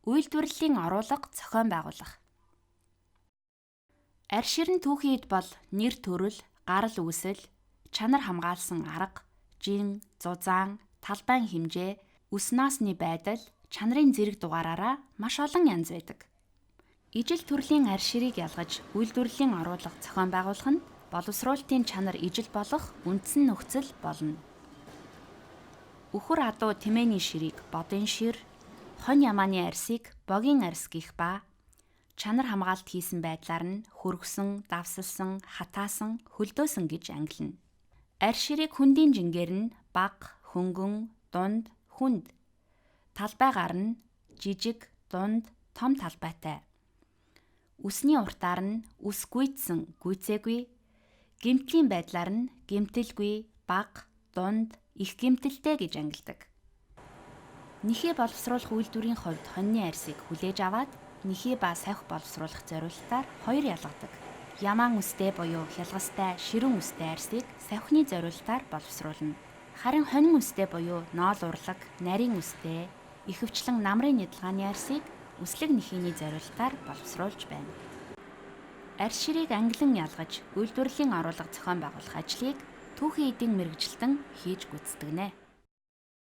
Үйлдвэрлэлийн оруулга зохион байгуулах. Арь ширэн түүхийн эд бол нэр төрөл, гарал үүсэл, чанар хамгаалсан арга, жин, зузаан, талбайн хэмжээ, үс наасны байдал, чанарын зэрэг дугаараараа маш олон янз байдаг. Ижил төрлийн арь ширийг ялгаж үйлдвэрлэлийн оруулга зохион байгуулах нь боловсруулалтын чанар ижил болох үндсэн нөхцөл болно. Үхэр адуу тэмээний ширийг бодын шир, хонь ямааны арьсыг богийн арьс гэх ба чанар хамгаалт хийсэн байдлаар нь хөргсөн, давсалсан, хатаасан, хөлдөөсөн гэж ангилна. Арь ширийг хүндийн жингээр нь бага, хөнгөн, дунд, хүнд. Талбайгаар нь жижиг, дунд, том талбайтай. Үсний уртаар нь үс гүйцсэн, гүйцээгүй. Гэмтлийн байдлаар нь гэмтэлгүй, бага, дунд, их гэмтэлтэй гэж ангилдаг. Нэхий боловсруулах үйлдвэрийн хувьд хоньны арьсыг хүлээж аваад нэхий ба савих боловсруулах зорилтоор хоёр ялгадаг. Ямаан үстэй буюу хялгастай, ширүүн үстэй арьсыг савихны зорилтоор боловсруулна. Харин хонин үстэй буюу ноол урлаг, нарийн үстэй, ихэвчлэн намрын нядалгааны арьсыг үслэг нэхийний зорилтоор боловсруулж байна. Арь ширийг ангилан ялгаж үйлдвэрлэлийн оруулга зохион байгуулах ажлыг түүхийн эдийн мэргэжилтэн хийж гүйцэтгэнэ.